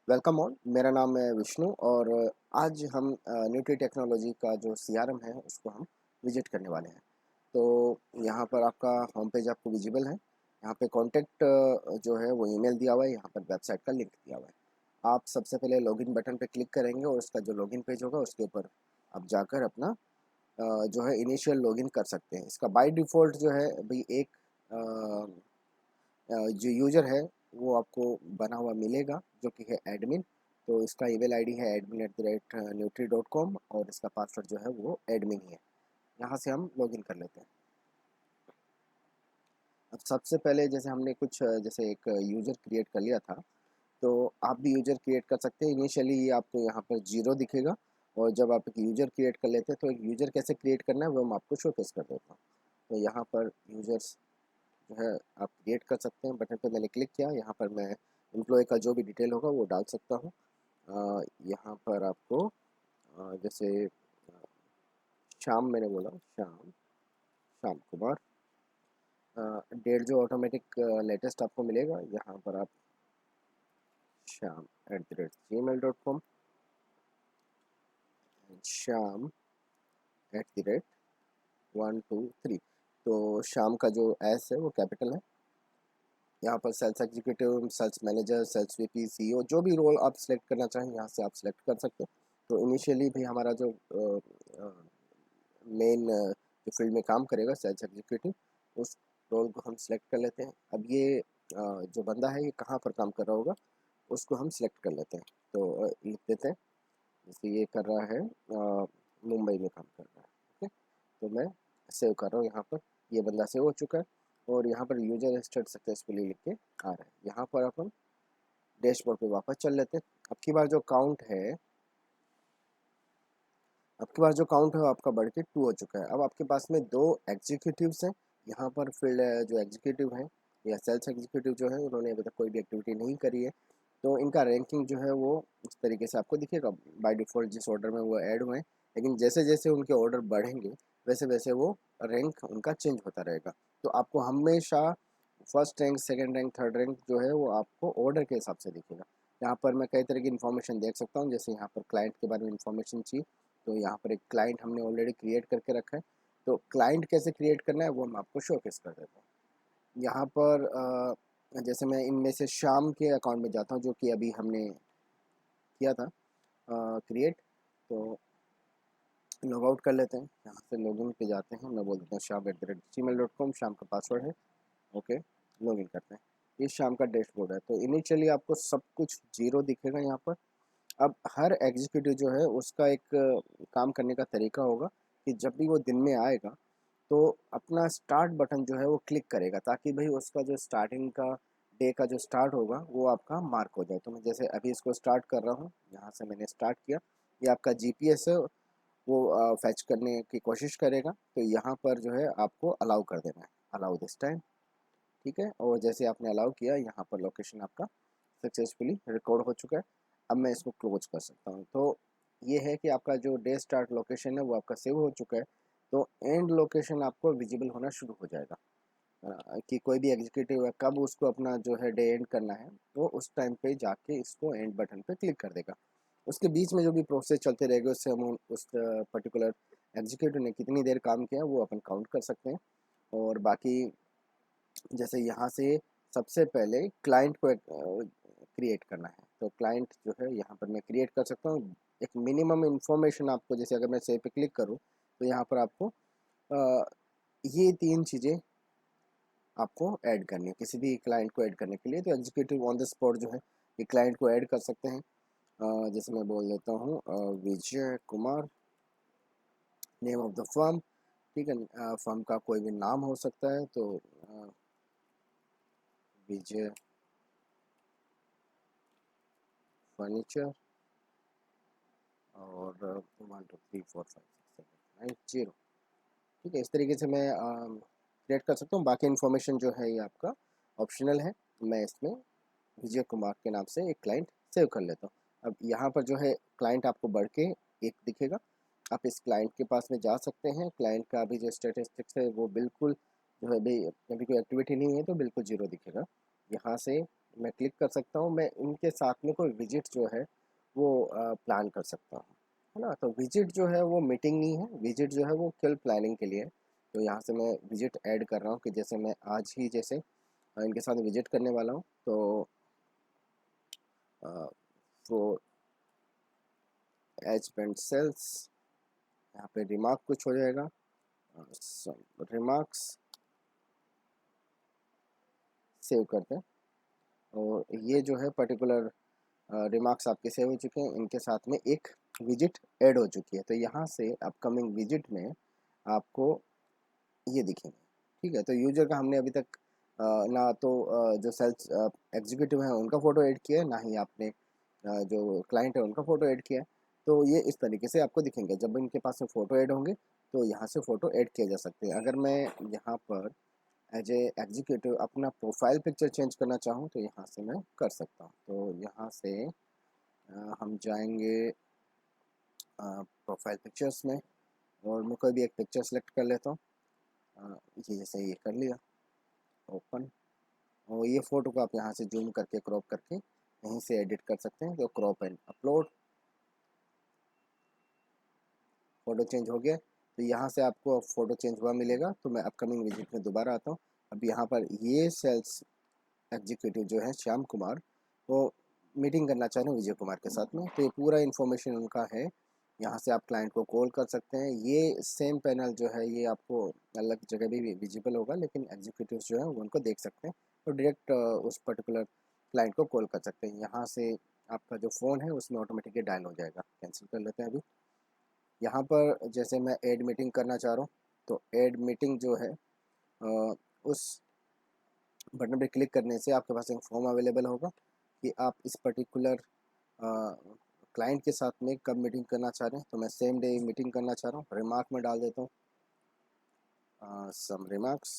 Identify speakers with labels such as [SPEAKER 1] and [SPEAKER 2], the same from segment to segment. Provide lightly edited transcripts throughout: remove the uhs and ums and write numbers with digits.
[SPEAKER 1] Welcome all. मेरा नाम है विष्णु और आज हम न्यूट्री टेक्नोलॉजी का जो सीआरएम है उसको हम विजिट करने वाले हैं। तो यहाँ पर आपका होम पेज आपको विजिबल है। यहाँ पे कॉन्टेक्ट जो है वो ईमेल दिया हुआ है, यहाँ पर वेबसाइट का लिंक दिया हुआ है। आप सबसे पहले लॉगिन बटन पे क्लिक करेंगे और उसका जो लॉगिन पेज होगा उसके ऊपर आप जाकर अपना जो है इनिशियल लॉगिन कर सकते हैं। इसका बाय डिफ़ॉल्ट जो है भाई एक जो यूज़र है वो आपको बना हुआ मिलेगा जो कि है एडमिन। तो इसका ईमेल आईडी है admin@nutri.com और इसका पासवर्ड जो है वो एडमिन ही है। यहाँ से हम लॉगिन कर लेते हैं। अब सबसे पहले जैसे हमने कुछ जैसे एक यूज़र क्रिएट कर लिया था, तो आप भी यूज़र क्रिएट कर सकते हैं। इनिशियली ये आपको यहाँ पर 0 दिखेगा और जब आप एक यूज़र क्रिएट कर लेते हैं तो एक यूज़र कैसे क्रिएट करना है वो मैं आपको शोकेस कर देता हूँ। तो यहाँ पर यूज़र्स जो है आप क्रिएट कर सकते हैं। बटन पे मैंने क्लिक किया, यहाँ पर मैं एम्प्लॉय का जो भी डिटेल होगा वो डाल सकता हूँ। यहाँ पर आपको जैसे श्याम मैंने बोला, श्याम श्याम कुमार। डेट जो ऑटोमेटिक लेटेस्ट आपको मिलेगा, यहाँ पर आप श्याम@gmail.com, श्याम@123। तो श्याम का जो एस है वो कैपिटल है। यहाँ पर sales executive, sales manager, sales VP, CEO जो भी रोल आप सिलेक्ट करना चाहें यहाँ से आप सिलेक्ट कर सकते हैं। तो इनिशियली भी हमारा जो मेन जो फील्ड में काम करेगा सेल्स एग्जीक्यूटिव, उस रोल को हम सिलेक्ट कर लेते हैं। अब ये जो बंदा है ये कहाँ पर काम कर रहा होगा उसको हम सिलेक्ट कर लेते हैं। तो लिख देते हैं जैसे ये कर रहा है मुंबई में काम कर रहा है। ओके, तो मैं सेव कर रहा हूँ। यहाँ पर ये बंदा सेव हो चुका है और यहाँ पर यूजर रजिस्टर्ड सक्सेसफुली लिख के आ रहा है। यहाँ पर अपन डैशबोर्ड पे वापस चल लेते हैं। अब की बार जो काउंट है, आपके पास जो काउंट है वो आपका बढ़ के 2 हो चुका है। अब आपके पास में 2 एग्जीक्यूटिव्स हैं। यहाँ पर फील्ड जो एग्जीक्यूटिव हैं या सेल्स एग्जीक्यूटिव जो है उन्होंने अभी तक कोई भी एक्टिविटी नहीं करी है। तो इनका रैंकिंग जो है वो इस तरीके से आपको दिखेगा। बाय डिफ़ॉल्ट जिस ऑर्डर में वो ऐड हुए हैं, लेकिन जैसे-जैसे उनके ऑर्डर बढ़ेंगे वैसे-वैसे वो रैंक उनका चेंज होता रहेगा। तो आपको हमेशा first rank, second rank, third rank जो है वो आपको ऑर्डर के हिसाब से दिखेगा। यहाँ पर मैं कई तरह की इन्फॉर्मेशन देख सकता हूँ, जैसे यहाँ पर क्लाइंट के बारे में इन्फॉर्मेशन चाहिए तो यहाँ पर एक क्लाइंट हमने ऑलरेडी क्रिएट करके रखा है। तो क्लाइंट कैसे क्रिएट करना है वो हम आपको शोकेस कर देते हैं। यहाँ पर जैसे मैं इनमें से शाम के अकाउंट में जाता हूँ जो कि अभी हमने किया था क्रिएट। तो लॉग आउट कर लेते हैं, यहाँ से लॉगिन पे जाते हैं। मैं बोल देता हूँ श्याम@gmail.com, शाम का पासवर्ड है। ओके, लॉगिन करते हैं। ये शाम का डैशबोर्ड है। तो इनिशियली आपको सब कुछ 0 दिखेगा यहाँ पर। अब हर एग्जीक्यूटिव जो है उसका एक काम करने का तरीका होगा कि जब भी वो दिन में आएगा तो अपना स्टार्ट बटन जो है वो क्लिक करेगा, ताकि भाई उसका जो स्टार्टिंग का डे का जो स्टार्ट होगा वो आपका मार्क हो जाए। तो मैं जैसे अभी इसको स्टार्ट कर रहा हूँ, यहाँ से मैंने स्टार्ट किया। ये आपका जीपीएस है, वो फैच करने की कोशिश करेगा। तो यहाँ पर जो है आपको अलाउ कर देना है, अलाउ दिस टाइम। ठीक है, और जैसे आपने अलाउ किया यहाँ पर लोकेशन आपका सक्सेसफुली रिकॉर्ड हो चुका है। अब मैं इसको क्लोज कर सकता हूँ। तो ये है कि आपका जो डे स्टार्ट लोकेशन है वो आपका सेव हो चुका है। तो एंड लोकेशन आपको विजिबल होना शुरू हो जाएगा कि कोई भी एग्जीक्यूटिव है कब उसको अपना जो है डे एंड करना है, वो उस टाइम पे जाके इसको एंड बटन पे क्लिक कर देगा। उसके बीच में जो भी प्रोसेस चलते रहेगा उससे हम उस पर्टिकुलर एग्जीक्यूटिव ने कितनी देर काम किया वो अपन काउंट कर सकते हैं। और बाकी जैसे यहाँ से सबसे पहले क्लाइंट को क्रिएट करना है। तो क्लाइंट जो है यहाँ पर मैं क्रिएट कर सकता हूँ। एक मिनिमम इन्फॉर्मेशन आपको, जैसे अगर मैं सेव पे क्लिक करूँ तो यहाँ पर आपको अ, ये 3 चीज़ें आपको ऐड करनी है किसी भी क्लाइंट को ऐड करने के लिए। तो एग्जीक्यूटिव ऑन द स्पॉट जो है ये क्लाइंट को ऐड कर सकते हैं। जैसे मैं बोल देता हूँ Vijay Kumar, name of the firm. ठीक है, फर्म का कोई भी नाम हो सकता है। तो विजय फर्नीचर और 1 2 3 4 5 6 7 8 0। ठीक है, इस तरीके से मैं क्रिएट कर सकता हूँ। बाकी इन्फॉर्मेशन जो है ये आपका ऑप्शनल है। मैं इसमें विजय कुमार के नाम से एक क्लाइंट सेव कर लेता हूँ। अब यहाँ पर जो है क्लाइंट आपको बढ़ के एक दिखेगा। आप इस क्लाइंट के पास में जा सकते हैं। क्लाइंट का अभी जो स्टेटिस्टिक्स है वो बिल्कुल जो है अभी अभी कोई एक्टिविटी नहीं है तो बिल्कुल 0 दिखेगा। यहाँ से मैं क्लिक कर सकता हूँ, मैं इनके साथ में कोई विजिट जो है वो प्लान कर सकता हूँ, है ना। तो विजिट जो है वो मीटिंग नहीं है, विजिट जो है वो केवल प्लानिंग के लिए है। तो यहाँ से मैं विजिट ऐड कर रहा हूँ कि जैसे मैं आज ही जैसे इनके साथ विजिट करने वाला हूँ, तो वो एच पेंट सेल्स, यहाँ पे रिमार्क कुछ हो जाएगा, रिमार्क्स सेव करते हैं। और ये जो है पर्टिकुलर रिमार्क्स आपके सेव हो चुके हैं, इनके साथ में एक विजिट ऐड हो चुकी है। तो यहाँ से अपकमिंग विजिट में आपको ये दिखेंगे, ठीक है। तो यूजर का हमने अभी तक ना तो जो सेल्स एग्जीक्यूटिव हैं उनका फ़ोटो ऐड किया है, ना ही आपने जो क्लाइंट है उनका फ़ोटो ऐड किया है। तो ये इस तरीके से आपको दिखेंगे, जब इनके पास में फ़ोटो ऐड होंगे तो यहाँ से फ़ोटो ऐड किए जा सकते हैं। अगर मैं यहाँ पर एज ए एग्जीक्यूटिव अपना प्रोफाइल पिक्चर चेंज करना चाहूँ तो यहाँ से मैं कर सकता हूँ। तो यहाँ से हम जाएंगे प्रोफाइल पिक्चर्स में, और मैं कोई भी एक पिक्चर सेलेक्ट कर लेता हूँ। ये जैसे ये कर लिया, ओपन। और ये फ़ोटो को आप यहाँ से जूम करके क्रॉप करके यहीं से एडिट कर सकते हैं। तो crop and upload, photo change हो गया। तो यहाँ से आपको फ़ोटो चेंज हुआ मिलेगा। तो मैं अपकमिंग विजिट में दोबारा आता हूँ। अब यहाँ पर ये सेल्स एग्जीक्यूटिव जो है श्याम कुमार, वो मीटिंग करना चाह रहे हैं विजय कुमार के साथ में। तो ये पूरा इन्फॉर्मेशन उनका है, यहाँ से आप क्लाइंट को कॉल कर सकते हैं। ये सेम पैनल जो है ये आपको अलग जगह भी विजिबल होगा, लेकिन एग्जीक्यूटिव जो है वो उनको देख सकते हैं। तो डायरेक्ट उस पर्टिकुलर क्लाइंट को कॉल कर सकते हैं। यहाँ से आपका जो फ़ोन है उसमें ऑटोमेटिकली डायल हो जाएगा। कैंसिल कर लेते हैं अभी। यहाँ पर जैसे मैं ऐड मीटिंग करना चाह रहा हूँ, तो ऐड मीटिंग जो है उस बटन पे क्लिक करने से आपके पास एक फॉर्म अवेलेबल होगा कि आप इस पर्टिकुलर क्लाइंट के साथ में कब मीटिंग करना चाह रहे हैं। तो मैं सेम डे मीटिंग करना चाह रहा हूँ। रिमार्क में डाल देता हूँ सम रिमार्क्स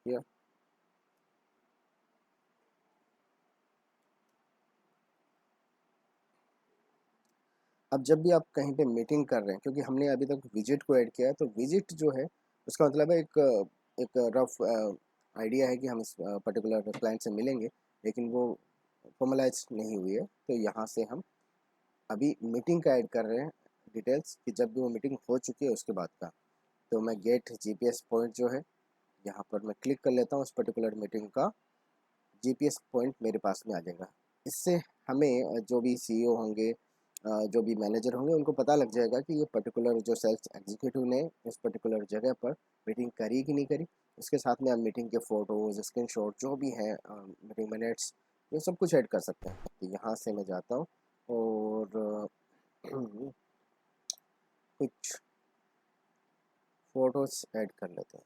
[SPEAKER 1] हियर। अब जब भी आप कहीं पे मीटिंग कर रहे हैं, क्योंकि हमने अभी तक विजिट को ऐड किया है, तो विजिट जो है उसका मतलब है एक रफ आइडिया है कि हम इस पर्टिकुलर क्लाइंट से मिलेंगे, लेकिन वो फॉर्मलाइज नहीं हुई है। तो यहाँ से हम अभी मीटिंग का ऐड कर रहे हैं डिटेल्स, कि जब भी वो मीटिंग हो चुकी है उसके बाद का। तो मैं गेट जीपीएस पॉइंट जो है यहाँ पर मैं क्लिक कर लेता हूँ, उस पर्टिकुलर मीटिंग का जीपीएस पॉइंट मेरे पास में आ जाएगा। इससे हमें जो भी सीईओ होंगे, जो भी मैनेजर होंगे, उनको पता लग जाएगा कि ये पर्टिकुलर जो सेल्स एग्जीक्यूटिव ने इस पर्टिकुलर जगह पर मीटिंग करी कि नहीं करी। उसके साथ में आप मीटिंग के फ़ोटोज़, स्क्रीनशॉट जो भी हैं, मीटिंग मिनट्स, ये सब कुछ ऐड कर सकते हैं। तो यहाँ से मैं जाता हूँ और कुछ फ़ोटोज़ ऐड कर लेते हैं।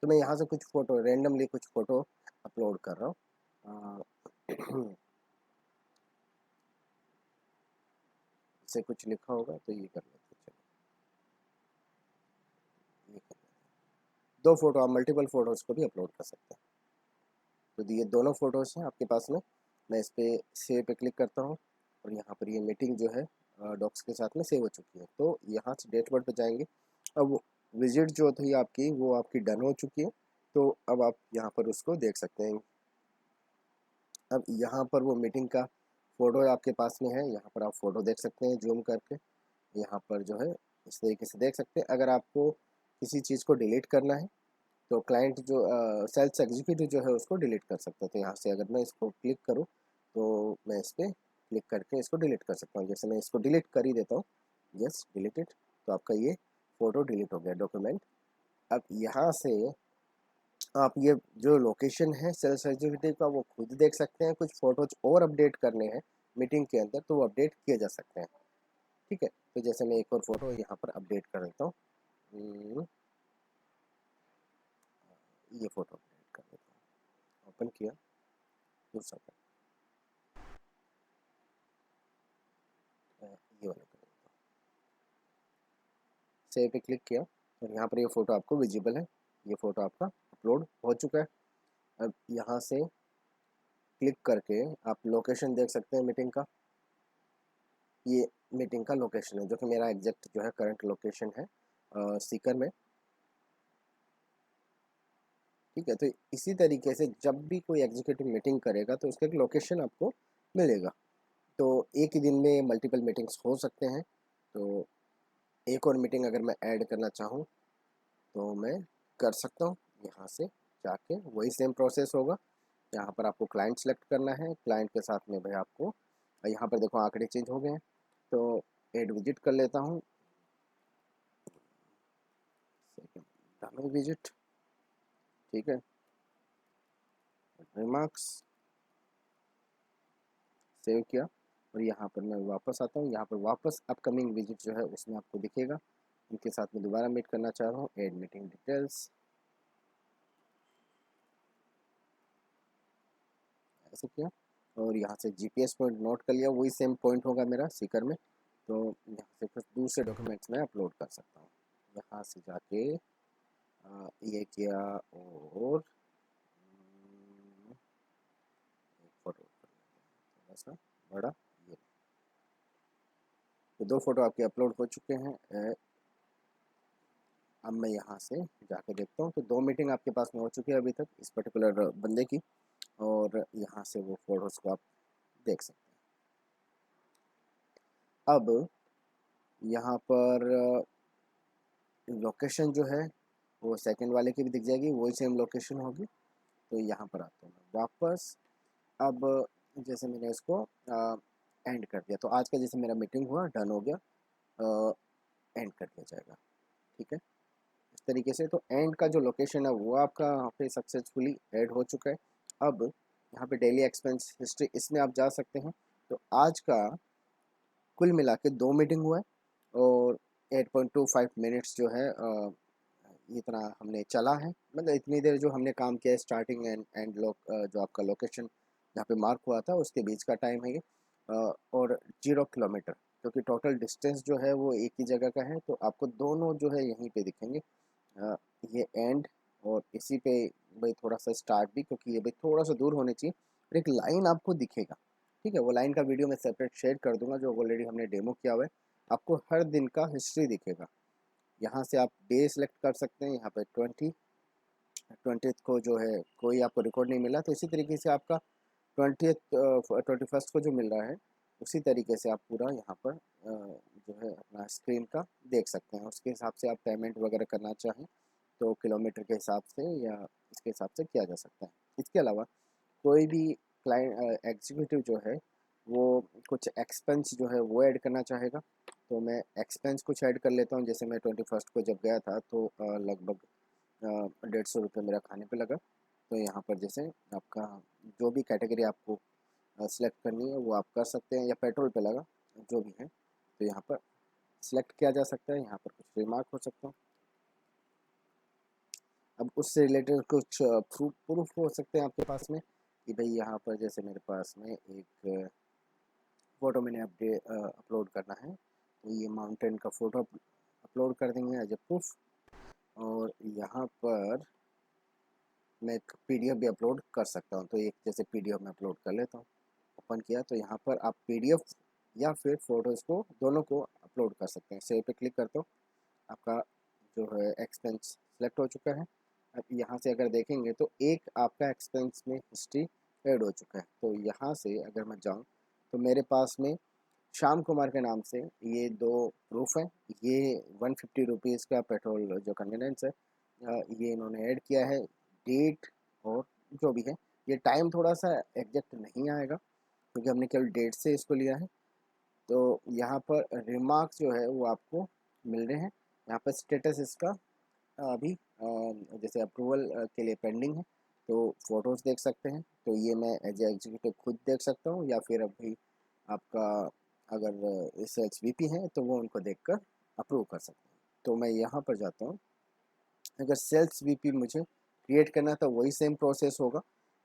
[SPEAKER 1] तो मैं यहाँ से कुछ फ़ोटो रैंडमली कुछ फ़ोटो अपलोड कर रहा हूँ। से कुछ लिखा होगा तो ये कर लेते हैं। चलो ये कर लेते हैं। दो फ़ोटो, आप मल्टीपल फ़ोटोज़ को भी अपलोड कर सकते हैं। तो ये दोनों फ़ोटोज़ हैं आपके पास में। मैं इस पे सेव पे क्लिक करता हूँ, और यहाँ पर ये मीटिंग जो है डॉक्स के साथ में सेव हो चुकी है। तो यहाँ से डैशबोर्ड पे जाएंगे। अब विजिट जो थी आपकी वो आपकी डन हो चुकी है। तो अब आप यहाँ पर उसको देख सकते हैं। अब यहाँ पर वो मीटिंग का फ़ोटो आपके पास में है, यहाँ पर आप फ़ोटो देख सकते हैं जूम करके। यहाँ पर जो है इस तरीके से देख सकते हैं। अगर आपको किसी चीज़ को डिलीट करना है तो क्लाइंट जो सेल्स एग्जीक्यूटिव जो है उसको डिलीट कर सकते हैं। तो यहाँ से अगर मैं इसको क्लिक करूँ तो मैं इस पर क्लिक करके इसको डिलीट कर सकता हूँ। जैसे मैं इसको डिलीट कर ही देता हूँ, यस डिलीटेड। तो आपका ये फ़ोटो डिलीट हो गया, डॉक्यूमेंट। अब यहाँ से आप ये जो लोकेशन है सेल्स एग्जीक्यूटिव का वो खुद देख सकते हैं। कुछ फ़ोटोज़ और अपडेट करने हैं मीटिंग के अंदर तो वो अपडेट किए जा सकते हैं, ठीक है। तो जैसे मैं एक और फ़ोटो यहाँ पर अपडेट कर देता हूँ। ये फ़ोटो अपडेट कर देता हूँ, ओपन किया दूसरा कर, ये वाला कर देता हूँ, सेव पे क्लिक किया और यहाँ पर ये फ़ोटो आपको विजिबल है। ये फ़ोटो आपका अपलोड हो चुका है। अब यहाँ से क्लिक करके आप लोकेशन देख सकते हैं मीटिंग का। ये मीटिंग का लोकेशन है, जो कि मेरा एग्जैक्ट जो है करंट लोकेशन है सीकर में। ठीक है, तो इसी तरीके से जब भी कोई एग्जीक्यूटिव मीटिंग करेगा तो उसका एक लोकेशन आपको मिलेगा। तो एक ही दिन में मल्टीपल मीटिंग्स हो सकते हैं। तो एक और मीटिंग अगर मैं ऐड करना चाहूँ तो मैं कर सकता हूँ। यहाँ से जाके वही सेम प्रोसेस होगा। यहाँ पर आपको क्लाइंट सेलेक्ट करना है, क्लाइंट के साथ में भाई आपको यहाँ पर देखो आंकड़े चेंज हो गए हैं, तो एड विजिट कर लेता हूँ। सेकंड विजिट, ठीक है, रिमार्क्स सेव किया और यहाँ पर मैं वापस आता हूँ। यहाँ पर वापस अपकमिंग विजिट जो है उसमें आपको दिखेगा। उनके साथ में दोबारा मीट करना चाह रहा हूँ, एड मीटिंग डिटेल्स, ऐसे किया और यहाँ से जीपीएस पॉइंट नोट कर लिया। वही सेम पॉइंट होगा मेरा सीकर में। तो यहाँ से कुछ दूसरे डॉक्यूमेंट्स में अपलोड कर सकता हूँ। यहाँ से जाके ये किया और एक फोटो थोड़ा सा बड़ा, ये तो दो फोटो आपके अपलोड हो चुके हैं। अब मैं यहाँ से जाके देखता हूँ, तो दो मीटिंग आपके पास में हो चुकी है अभी तक इस पर्टिकुलर बंदे की, और यहाँ से वो फोटोज़ को आप देख सकते हैं। अब यहाँ पर लोकेशन जो है वो सेकंड वाले की भी दिख जाएगी, वही सेम लोकेशन होगी। तो यहाँ पर आता हूँ मैं वापस। अब जैसे मैंने इसको एंड कर दिया, तो आज का जैसे मेरा मीटिंग हुआ डन हो गया, एंड कर दिया जाएगा। ठीक है, इस तरीके से। तो एंड का जो लोकेशन है वो आपका यहाँ पे सक्सेसफुली ऐड हो चुका है। अब यहाँ पे डेली एक्सपेंस हिस्ट्री, इसमें आप जा सकते हैं। तो आज का कुल मिला के 2 मीटिंग हुआ है और 8.25 मिनट्स जो है इतना हमने चला है। मतलब इतनी देर जो हमने काम किया है, स्टार्टिंग एंड एंड जो आपका लोकेशन जहाँ पे मार्क हुआ था उसके बीच का टाइम है ये। और 0 किलोमीटर, क्योंकि टोटल डिस्टेंस जो है वो एक ही जगह का है, तो आपको दोनों जो है यहीं पे दिखेंगे। अ, ये एंड और इसी पे भाई थोड़ा सा स्टार्ट भी, क्योंकि ये भाई थोड़ा सा दूर होने चाहिए। और एक लाइन आपको दिखेगा, ठीक है, वो लाइन का वीडियो मैं सेपरेट शेयर कर दूंगा, जो ऑलरेडी हमने डेमो किया हुआ है। आपको हर दिन का हिस्ट्री दिखेगा। यहाँ से आप डे सेलेक्ट कर सकते हैं। यहाँ पे 20 को जो है कोई आपको रिकॉर्ड नहीं मिला, तो इसी तरीके से आपका 21st को जो मिल रहा है उसी तरीके से आप पूरा यहाँ पर जो है अपना स्क्रीन का देख सकते हैं। उसके हिसाब से आप पेमेंट वगैरह करना चाहें तो किलोमीटर के हिसाब से या इसके हिसाब से किया जा सकता है। इसके अलावा कोई भी क्लाइंट एग्जीक्यूटिव जो है वो कुछ एक्सपेंस जो है वो ऐड करना चाहेगा, तो मैं एक्सपेंस कुछ ऐड कर लेता हूँ। जैसे मैं 21st को जब गया था तो लगभग 150 रुपये मेरा खाने पे लगा। तो यहाँ पर जैसे आपका जो भी कैटेगरी आपको सेलेक्ट करनी है वो आप कर सकते हैं, या पेट्रोल पे लगा जो भी है तो यहाँ पर सिलेक्ट किया जा सकता है। यहाँ पर कुछ रिमार्क हो सकता है। अब उससे रिलेटेड कुछ प्रूफ हो सकते हैं आपके पास में कि भाई यहाँ पर जैसे मेरे पास में एक फ़ोटो मैंने अपलोड करना है, तो ये माउंटेन का फ़ोटो अपलोड कर देंगे एज ए प्रूफ। और यहाँ पर मैं एक पीडीएफ भी अपलोड कर सकता हूँ, तो एक जैसे पीडीएफ में अपलोड कर लेता हूँ। ओपन किया तो यहाँ पर आप पीडीएफ या फिर फ़ोटोज़ को दोनों को अपलोड कर सकते हैं। सेव पे क्लिक करता हूँ, आपका जो है एक्सपेंस सेलेक्ट हो चुका है। अब यहाँ से अगर देखेंगे तो एक आपका एक्सपेंस में हिस्ट्री ऐड हो चुका है। तो यहाँ से अगर मैं जाऊँ तो मेरे पास में श्याम कुमार के नाम से ये दो प्रूफ हैं। ये 150 रुपीज़ का पेट्रोल जो कन्वीनियंस है ये इन्होंने ऐड किया है। डेट और जो भी है, ये टाइम थोड़ा सा एग्जैक्ट नहीं आएगा क्योंकि हमने केवल डेट से इसको लिया है। तो यहाँ पर रिमार्क्स जो है वो आपको मिल रहे हैं। यहाँ पर स्टेटस इसका अभी जैसे अप्रूवल के लिए पेंडिंग है। तो फ़ोटोज़ देख सकते हैं, तो ये मैं एज ए एग्जीक्यूटिव खुद देख सकता हूँ, या फिर अभी आपका अगर इस एचवीपी हैं तो वो उनको देखकर अप्रूव कर सकते हैं। तो मैं यहाँ पर जाता हूँ। अगर सेल्स वीपी मुझे क्रिएट करना है तो वही सेम प्रोसेस होगा।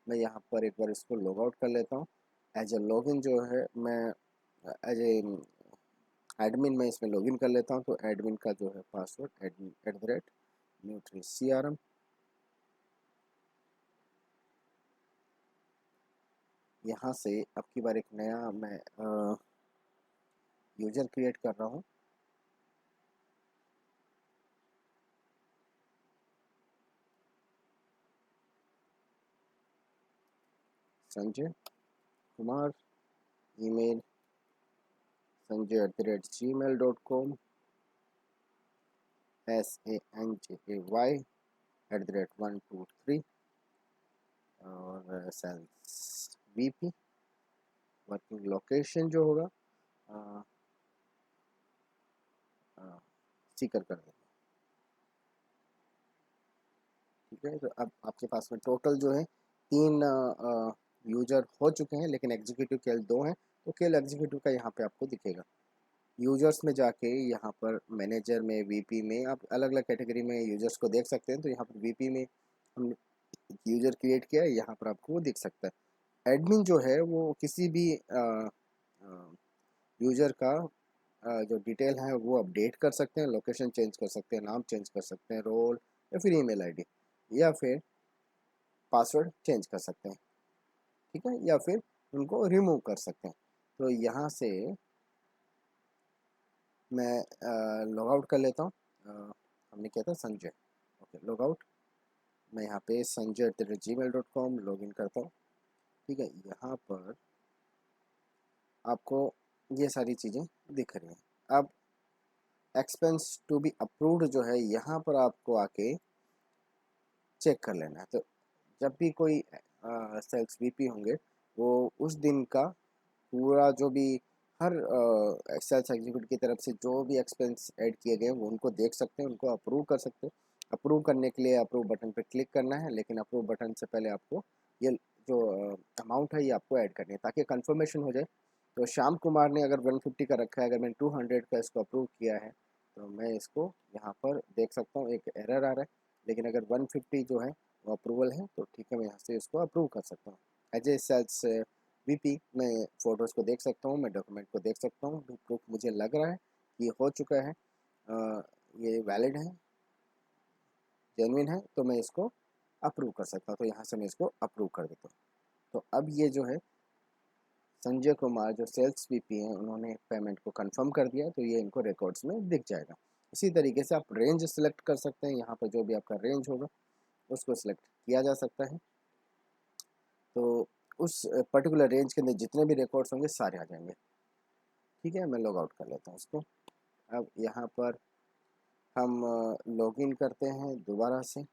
[SPEAKER 1] मैं यहाँ पर एक बार इसको लॉग आउट कर लेता हूँ। एज ए लॉगिन जो है मैं एज ए एडमिन में इसमें लॉगिन कर लेता हूँ। तो एडमिन का जो है पासवर्ड एडमिन @nutri-crm। यहाँ से अब की बार एक नया मैं यूजर क्रिएट कर रहा हूँ। Sanjay Kumar, email sanjay@gmail.com, SANJAY@123, और सेल्स VP। वर्किंग लोकेशन जो होगा सीकर कर देंगे। ठीक है, तो अब आपके पास में टोटल जो है 3 यूजर हो चुके हैं, लेकिन एग्जीक्यूटिव केवल 2 हैं। तो केवल एग्जीक्यूटिव का यहाँ पे आपको दिखेगा। यूजर्स में जाके यहाँ पर मैनेजर में, VP में, आप अलग अलग कैटेगरी में यूजर्स को देख सकते हैं। तो यहाँ पर VP में हमने यूजर क्रिएट किया है, यहाँ पर आपको वो दिख सकता है। एडमिन जो है वो किसी भी यूजर का जो डिटेल है वो अपडेट कर सकते हैं, लोकेशन चेंज कर सकते हैं, नाम चेंज कर सकते हैं, रोल या फिर ईमेल आईडी या फिर पासवर्ड चेंज कर सकते हैं। ठीक है, या फिर उनको रिमूव कर सकते हैं। तो यहाँ से मैं लॉग आउट कर लेता हूँ। हमने किया था संजय, ओके, लॉग आउट। मैं यहाँ पे sanjay@gmail.com लॉग इन करता हूँ। ठीक है, यहाँ पर आपको ये सारी चीज़ें दिख रही हैं। अब एक्सपेंस टू बी अप्रूव्ड जो है, यहाँ पर आपको आके चेक कर लेना है। तो जब भी कोई सेल्स VP होंगे, वो उस दिन का पूरा जो भी हर सेल्स एग्जीक्यूटिव की तरफ से जो भी एक्सपेंस ऐड किए गए हैं वो उनको देख सकते हैं, उनको अप्रूव कर सकते हैं। अप्रूव करने के लिए अप्रूव बटन पर क्लिक करना है, लेकिन अप्रूव बटन से पहले आपको ये जो अमाउंट है ये आपको ऐड करनी है, ताकि कंफर्मेशन हो जाए। तो श्याम कुमार ने अगर 150 का रखा है, अगर मैंने 200 का इसको अप्रूव किया है, तो मैं इसको यहाँ पर देख सकता हूँ एक एरर आ रहा है। लेकिन अगर 150 जो है वो अप्रूवल है, तो ठीक है, मैं यहाँ से इसको अप्रूव कर सकता हूँ। एज ए सेल्स VP मैं फ़ोटोज़ को देख सकता हूँ, मैं डॉक्यूमेंट को देख सकता हूँ। प्रूफ मुझे लग रहा है कि ये हो चुका है, ये वैलिड है, जेन्युइन है, तो मैं इसको अप्रूव कर सकता हूँ। तो यहाँ से मैं इसको अप्रूव कर देता हूँ। तो अब ये जो है संजय कुमार जो सेल्स VP हैं, उन्होंने पेमेंट को कंफर्म कर दिया, तो ये इनको रिकॉर्ड्स में दिख जाएगा। इसी तरीके से आप रेंज सेलेक्ट कर सकते हैं, यहाँ पर जो भी आपका रेंज होगा उसको सिलेक्ट किया जा सकता है। तो उस पर्टिकुलर रेंज के अंदर जितने भी रिकॉर्ड्स होंगे सारे आ जाएंगे। ठीक है, मैं लॉग आउट कर लेता हूँ उसको। अब यहाँ पर हम लॉगिन करते हैं दोबारा से।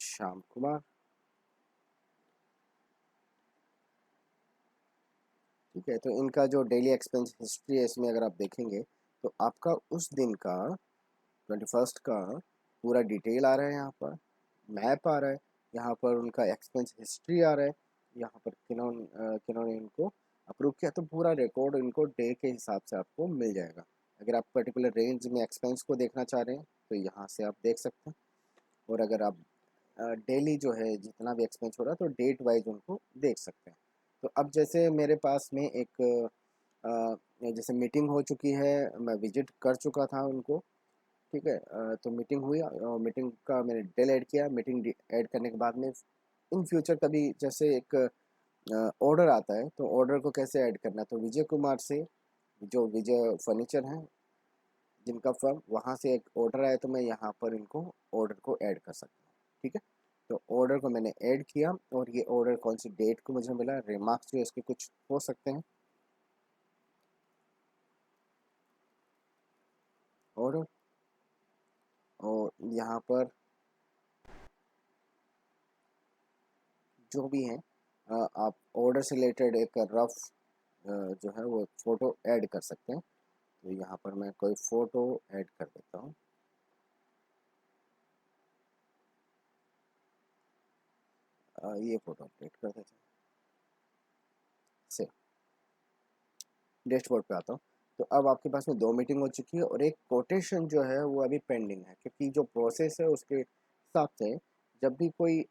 [SPEAKER 1] श्याम कुमार, ठीक है, तो इनका जो डेली एक्सपेंस हिस्ट्री है, इसमें अगर आप देखेंगे तो आपका उस दिन का 21 का पूरा डिटेल आ रहा है, यहाँ पर मैप आ रहा है, यहाँ पर उनका एक्सपेंस हिस्ट्री आ रहा है, यहाँ पर किन्होंने इनको अप्रूव किया। तो पूरा रिकॉर्ड इनको डे के हिसाब से आपको मिल जाएगा। अगर आप पर्टिकुलर रेंज में एक्सपेंस को देखना चाह रहे हैं तो यहाँ से आप देख सकते हैं। और अगर आप डेली जो है जितना भी एक्सपेंस हो रहा है तो डेट वाइज उनको देख सकते हैं। तो अब जैसे मेरे पास में एक जैसे मीटिंग हो चुकी है, मैं विजिट कर चुका था उनको। ठीक है, तो मीटिंग हुई और मीटिंग का मैंने डिटेल ऐड किया। मीटिंग ऐड करने के बाद में इन फ्यूचर कभी जैसे एक ऑर्डर आता है, तो ऑर्डर को कैसे ऐड करना है, तो विजय कुमार से, जो विजय फर्नीचर है जिनका फर्म, वहाँ से एक ऑर्डर आया, तो मैं यहाँ पर इनको ऑर्डर को ऐड कर सकता हूँ। ठीक है, तो ऑर्डर को मैंने ऐड किया, और ये ऑर्डर कौन सी डेट को मुझे मिला, रिमार्क्स जो इसके कुछ हो सकते हैं। ऑर्डर, और यहाँ पर जो भी हैं आप ऑर्डर से रिलेटेड एक रफ जो है वो फ़ोटो ऐड कर सकते हैं। तो यहाँ पर मैं कोई फ़ोटो ऐड कर देता हूँ। ये फ़ोटो अपडेट कर देते हैं से डैशबोर्ड पे आता हूँ। तो अब आपके पास में 2 मीटिंग हो चुकी है, और एक कोटेशन जो है वो अभी पेंडिंग है, क्योंकि जो प्रोसेस है उसके हिसाब से जब भी कोई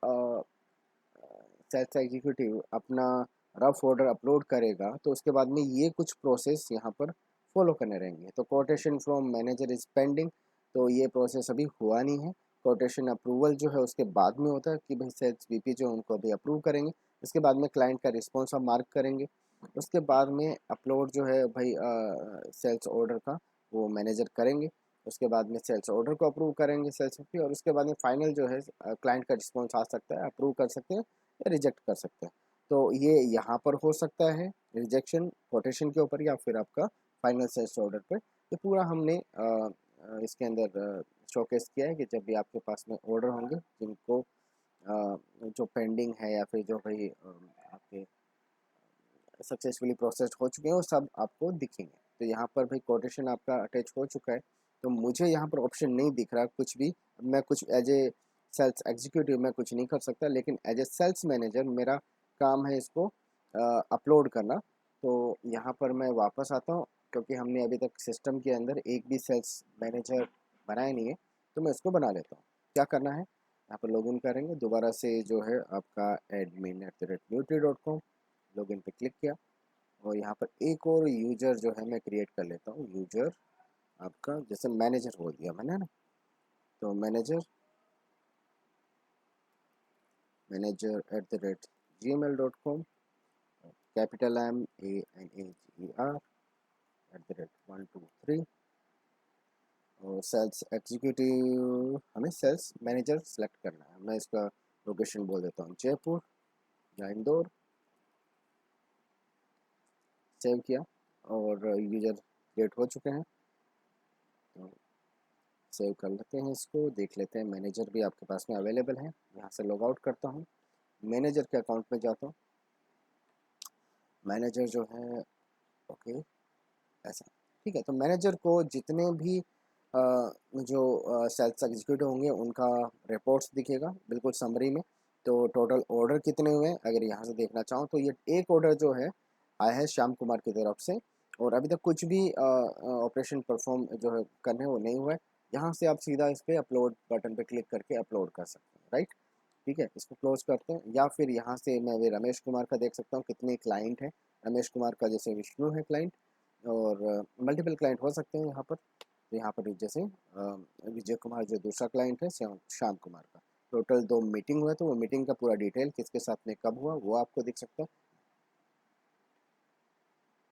[SPEAKER 1] सेल्स एग्जीक्यूटिव अपना रफ ऑर्डर अपलोड करेगा, तो उसके बाद में ये कुछ प्रोसेस यहाँ पर फॉलो करने रहेंगे। तो quotation from manager is pending, तो ये प्रोसेस अभी हुआ नहीं है, कोटेशन अप्रूवल जो है उसके बाद में होता है कि भाई सेल्स वीपी जो है उनको अभी अप्रूव करेंगे। उसके बाद में क्लाइंट का रिस्पॉन्स हम मार्क करेंगे। उसके बाद में अपलोड जो है भाई सेल्स ऑर्डर का वो मैनेजर करेंगे। उसके बाद में सेल्स ऑर्डर को अप्रूव करेंगे सेल्स वीपी, और उसके बाद में फाइनल जो है क्लाइंट का रिस्पॉन्स आ सकता है, अप्रूव कर सकते हैं या रिजेक्ट कर सकते हैं। तो ये यहाँ पर हो सकता है रिजेक्शन कोटेशन के ऊपर या फिर आपका फाइनल सेल्स ऑर्डर पर। ये पूरा हमने इसके अंदर शोकेस किया है कि जब भी आपके पास में ऑर्डर होंगे जिनको जो पेंडिंग है या फिर जो भाई आपके सक्सेसफुली प्रोसेस हो चुके हैं वो सब आपको दिखेंगे। तो यहाँ पर भाई कोटेशन आपका अटैच हो चुका है। तो मुझे यहाँ पर ऑप्शन नहीं दिख रहा कुछ भी। मैं कुछ एज ए सेल्स एग्जीक्यूटिव मैं कुछ नहीं कर सकता, लेकिन एज ए सेल्स मैनेजर मेरा काम है इसको अपलोड करना। तो यहाँ पर मैं वापस आता हूँ, क्योंकि हमने अभी तक सिस्टम के अंदर एक भी सेल्स मैनेजर बनाया नहीं है, तो मैं इसको बना लेता हूँ। क्या करना है, यहाँ पर लॉगिन करेंगे दोबारा से जो है आपका admin@newtree.com, लॉगिन पे क्लिक किया, और यहाँ पर एक और यूजर जो है मैं क्रिएट कर लेता हूँ। यूजर आपका जैसे मैनेजर बोल दिया मैंने ना, तो मैनेजर@gmail.com, कैपिटल MANAGER @123, और सेल्स एग्जीक्यूटिव हमें सेल्स मैनेजर सेलेक्ट करना है। मैं इसका लोकेशन बोल देता हूँ जयपुर या इंदौर। सेव किया और यूजर क्रिएट हो चुके हैं, तो सेव कर लेते हैं इसको, देख लेते हैं मैनेजर भी आपके पास में अवेलेबल है। यहाँ से लॉग आउट करता हूँ, मैनेजर के अकाउंट में जाता हूँ। मैनेजर जो है ओके ऐसा ठीक है। तो मैनेजर को जितने भी जो सेल्स एग्जीक्यूटिव होंगे उनका रिपोर्ट्स दिखेगा बिल्कुल समरी में। तो टोटल ऑर्डर कितने हुए हैं अगर यहाँ से देखना चाहूँ, तो ये एक ऑर्डर जो है आया है श्याम कुमार की तरफ से, और अभी तक कुछ भी ऑपरेशन परफॉर्म जो है करने वो नहीं हुआ है। यहाँ से आप सीधा इस पर अपलोड बटन पे क्लिक करके अपलोड कर सकते हैं, राइट। ठीक है, इसको क्लोज करते हैं, या फिर यहाँ से मैं भी रमेश कुमार का देख सकता हूँ कितने क्लाइंट हैं। रमेश कुमार का जैसे विष्णु है क्लाइंट, और मल्टीपल क्लाइंट हो सकते हैं यहाँ पर। तो यहाँ पर जैसे विजय कुमार जो दूसरा क्लाइंट है, श्याम कुमार का टोटल 2 मीटिंग हुआ, तो वो मीटिंग का पूरा डिटेल किसके साथ में कब हुआ वो आपको दिख सकता है।